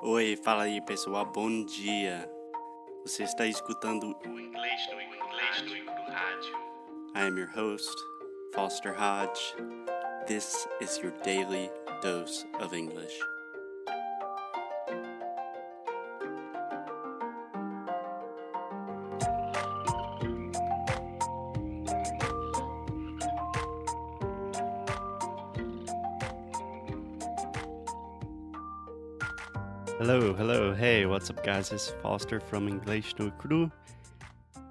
Oi, fala aí pessoal, bom dia. Você está escutando o Inglês no Rádio. I am your host, Foster Hodge. This is your daily dose of English. Hello, hey, what's up guys? It's Foster from Inglês no Cru.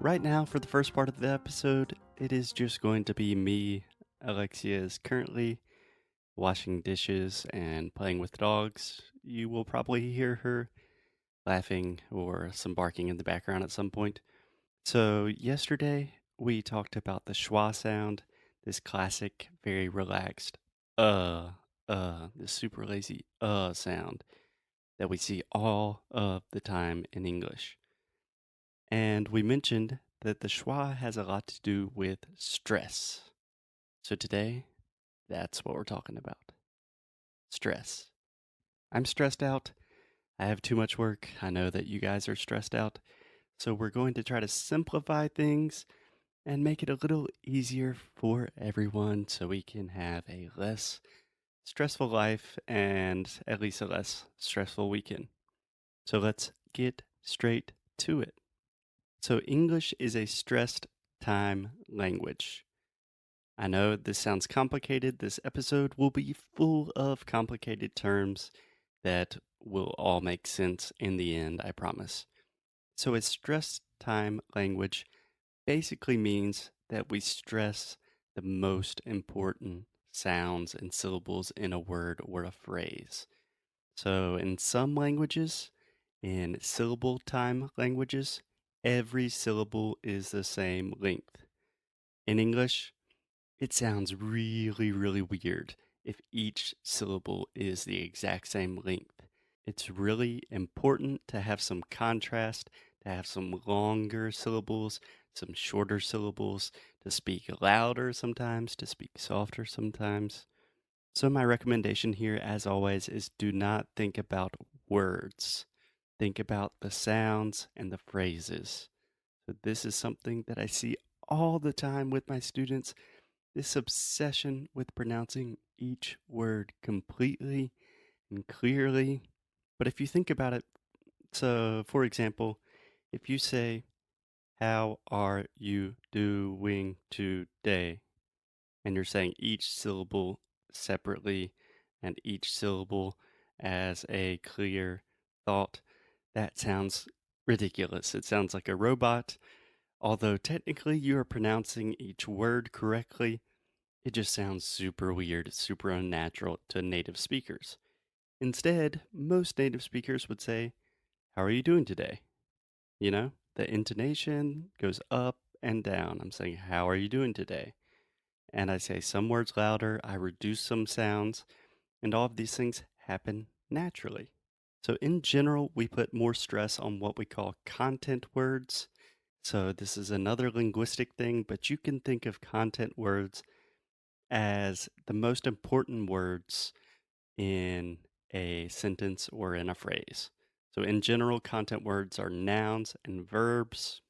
Right now, for the first part of the episode, it is just going to be me. Alexia is currently washing dishes and playing with dogs. You will probably hear her laughing or some barking in the background at some point. So, yesterday we talked about the schwa sound, this classic, very relaxed, this super lazy, sound that we see all of the time in English. And we mentioned that the schwa has a lot to do with stress. So, today, that's what we're talking about stress. I'm stressed out. I have too much work. I know that you guys are stressed out. So, we're going to try to simplify things and make it a little easier for everyone so we can have a less stressful life and at least a less stressful weekend. So, let's get straight to it. So, English is a stressed time language. I know this sounds complicated. This episode will be full of complicated terms that will all make sense in the end, I promise. So, a stressed time language basically means that we stress the most important sounds and syllables in a word or a phrase. So, in some languages, in syllable time languages, every syllable is the same length. In English, it sounds really weird if each syllable is the exact same length. It's really important to have some contrast, to have some longer syllables, some shorter syllables, to speak louder sometimes, to speak softer sometimes. So, my recommendation here, as always, is do not think about words. Think about the sounds and the phrases. So, this is something that I see all the time with my students, this obsession with pronouncing each word completely and clearly. But if you think about it, so for example, if you say, "How are you doing today?" and you're saying each syllable separately and each syllable as a clear thought, that sounds ridiculous. It sounds like a robot. Although technically you are pronouncing each word correctly, it just sounds super weird, super unnatural to native speakers. Instead, most native speakers would say, "How are you doing today?" You know, the intonation goes up and down. I'm saying, "How are you doing today?" And I say some words louder, I reduce some sounds, and all of these things happen naturally. So, in general, we put more stress on what we call content words. So, this is another linguistic thing, but you can think of content words as the most important words in a sentence or in a phrase. So, in general, content words are nouns and verbs,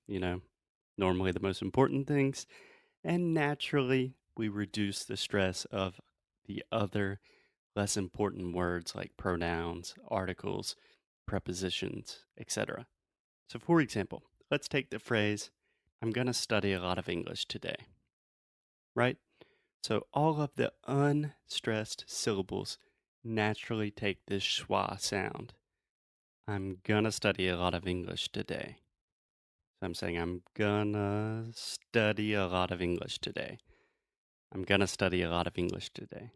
normally the most important things. And naturally, we reduce the stress of the other less important words like pronouns, articles, prepositions, etc. So, for example, let's take the phrase, "I'm going to study a lot of English today," right? So, all of the unstressed syllables naturally take this schwa sound. I'm gonna study a lot of English today. So I'm saying I'm gonna study a lot of English today. I'm gonna study a lot of English today.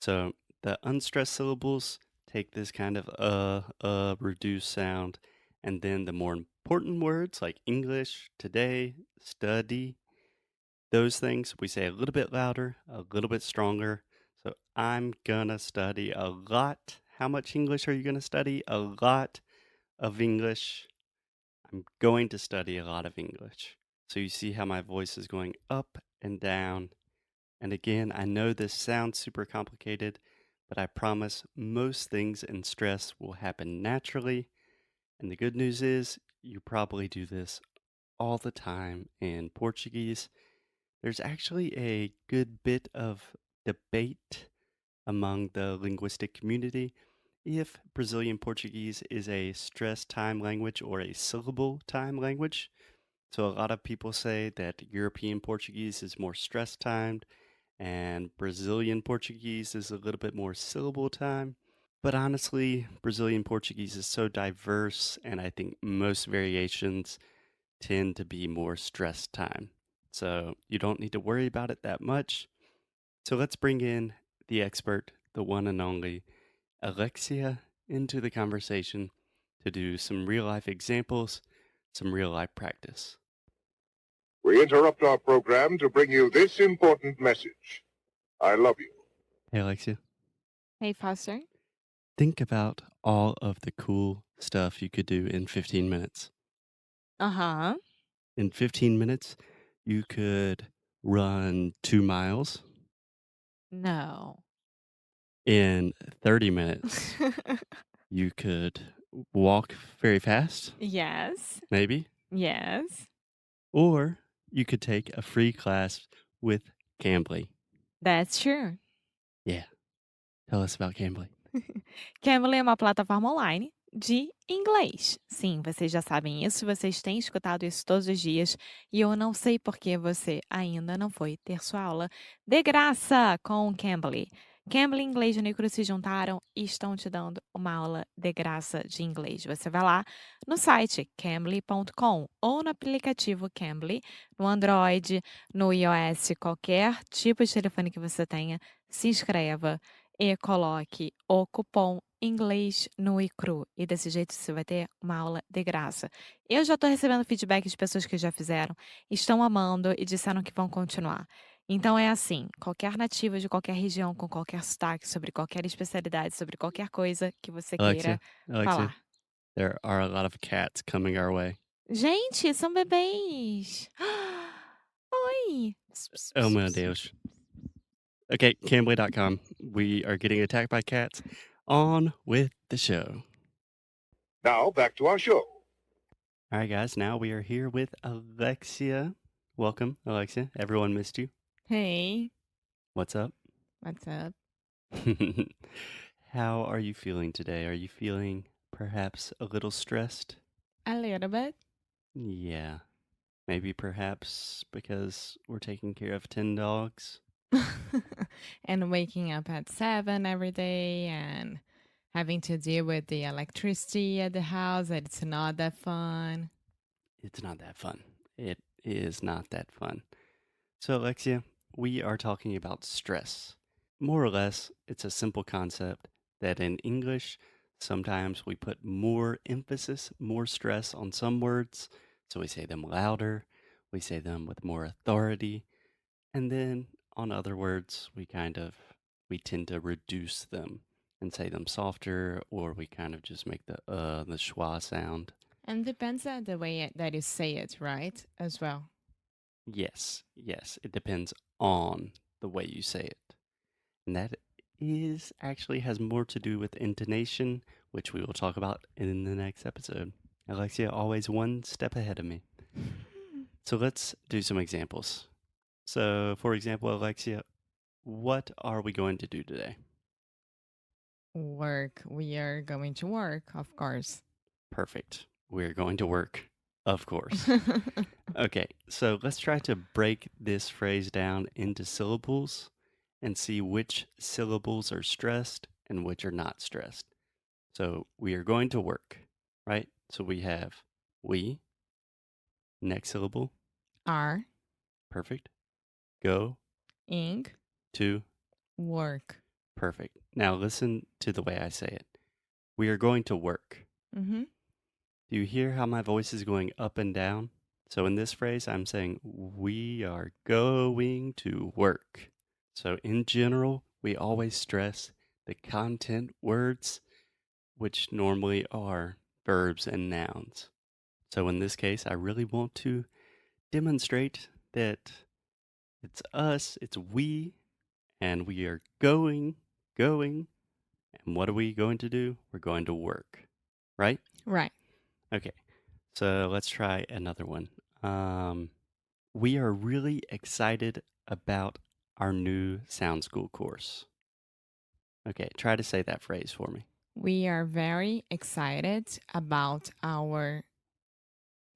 So the unstressed syllables take this kind of reduced sound, and then the more important words like English, today, study, those things we say a little bit louder, a little bit stronger. So I'm gonna study a lot. How much English are you gonna study? A lot of English. I'm going to study a lot of English. So you see how my voice is going up and down. And again, I know this sounds super complicated, but I promise most things in stress will happen naturally. And the good news is, you probably do this all the time in Portuguese. There's actually a good bit of debate among the linguistic community if Brazilian Portuguese is a stress time language or a syllable time language. So a lot of people say that European Portuguese is more stress timed and Brazilian Portuguese is a little bit more syllable time. But honestly, Brazilian Portuguese is so diverse, and I think most variations tend to be more stress time. So you don't need to worry about it that much. So let's bring in the expert, the one and only Alexia, into the conversation to do some real life examples, some real life practice. We interrupt our program to bring you this important message. I love you. Hey, Alexia, Hey, Foster. think about all of the cool stuff you could do in 15 minutes. Uh-huh. In 15 minutes, you could run 2 miles. No. In 30 minutes, you could walk very fast, Yes. maybe. Yes. Or you could take a free class with Cambly. That's true. Yeah. Tell us about Cambly. Cambly é uma plataforma online de inglês. Sim, vocês já sabem isso, vocês têm escutado isso todos os dias e eu não sei por que você ainda não foi ter sua aula de graça com o Cambly. Cambly e Inglês Unicru se juntaram e estão te dando uma aula de graça de inglês. Você vai lá no site cambly.com ou no aplicativo Cambly, no Android, no iOS, qualquer tipo de telefone que você tenha, se inscreva e coloque o cupom Inglês no iCru. E desse jeito você vai ter uma aula de graça. Eu já estou recebendo feedback de pessoas que já fizeram, estão amando e disseram que vão continuar. Então é assim, qualquer nativo de qualquer região, com qualquer sotaque, sobre qualquer especialidade, sobre qualquer coisa que você queira Alexia, falar. there are a lot of cats coming our way. Gente, são bebês! Oi! Oh, meu Deus. Okay, Cambly.com. We are getting attacked by cats. On with the show. Now, back to our show. All right, guys, now we are here with Alexia. Welcome, Alexia. Everyone missed you. Hey, What's up? what's up? How are you feeling today? Are you feeling perhaps a little stressed? A little bit. Yeah. Maybe perhaps because we're taking care of 10 dogs. And waking up at 7 every day and having to deal with the electricity at the house. It's not that fun. It's not that fun. It is not that fun. So, Alexia, we are talking about stress. More or less, it's a simple concept that in English, sometimes we put more emphasis, more stress on some words. So we say them louder, we say them with more authority. And then on other words, we tend to reduce them and say them softer, or we kind of just make the schwa sound. And depends on the way that you say it, right? As well. Yes, it depends on the way you say it. And that actually has more to do with intonation, which we will talk about in the next episode. Alexia, always one step ahead of me. So let's do some examples. So, for example, Alexia, what are we going to do today? Work. We are going to work, of course. Perfect. We're going to work, of course. Okay, so let's try to break this phrase down into syllables and see which syllables are stressed and which are not stressed. So we are going to work, right? So we have we, next syllable, Are perfect. Go ing to work. perfect. Now listen to the way I say it. We are going to work. Mm-hmm. Do you hear how my voice is going up and down? So in this phrase, I'm saying we are going to work. So in general, we always stress the content words, which normally are verbs and nouns. So in this case, I really want to demonstrate that it's us, it's we, and we are going And what are we going to do? We're going to work, right? Right. Okay, so let's try another one. We are really excited about our new sound school course. Okay, try to say that phrase for me. We are very excited about our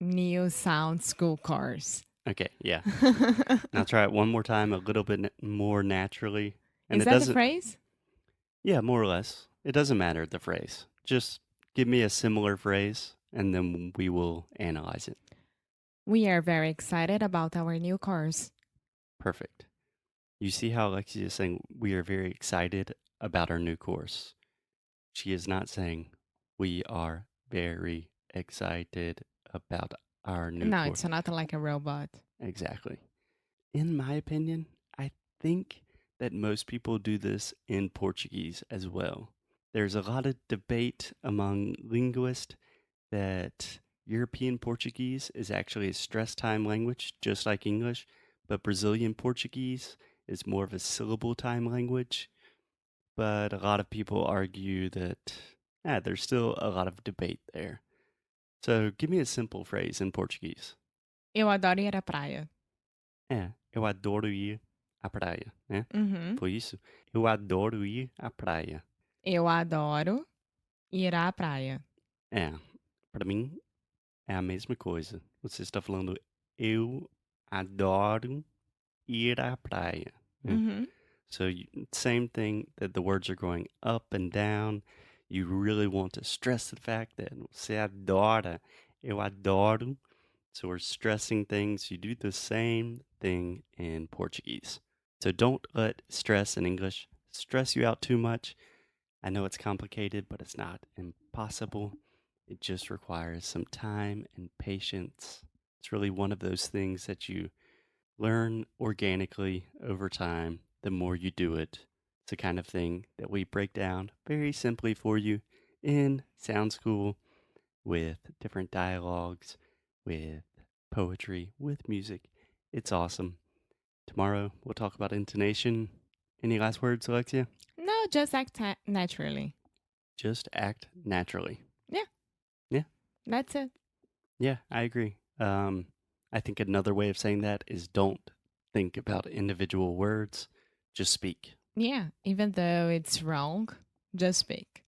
new sound school course. Okay, yeah. Now try it one more time, a little bit more naturally. And Is it that the doesn't, phrase? yeah, more or less. It doesn't matter the phrase. Just give me a similar phrase, and then we will analyze it. We are very excited about our new course. Perfect. You see how Alexia is saying we are very excited about our new course. She is not saying we are very excited about our new No, course. it's not like a robot. Exactly. In my opinion, I think that most people do this in Portuguese as well. There's a lot of debate among linguists that European Portuguese is actually a stress time language, just like English, but Brazilian Portuguese is more of a syllable time language. But a lot of people argue that there's still a lot of debate there. So give me a simple phrase in Portuguese. Eu adoro ir à praia. Eu adoro ir à praia, né? Uhum. Foi isso? Eu adoro ir à praia. Eu adoro ir à praia. Pra mim é a mesma coisa. Você está falando eu adoro ir à praia, né? Uhum. So same thing that the words are going up and down. You really want to stress the fact that você adora, eu adoro. So we're stressing things. You do the same thing in Portuguese. So don't let stress in English stress you out too much. I know it's complicated, but it's not impossible. It just requires some time and patience. It's really one of those things that you learn organically over time. The more you do it, it's the kind of thing that we break down very simply for you in Sound School with different dialogues, with poetry, with music. It's awesome. Tomorrow we'll talk about intonation. Any last words, Alexia? No, just act naturally. Just act naturally. Yeah. Yeah. That's it. Yeah, I agree. I think another way of saying that is don't think about individual words, just speak. Yeah, even though it's wrong, just speak.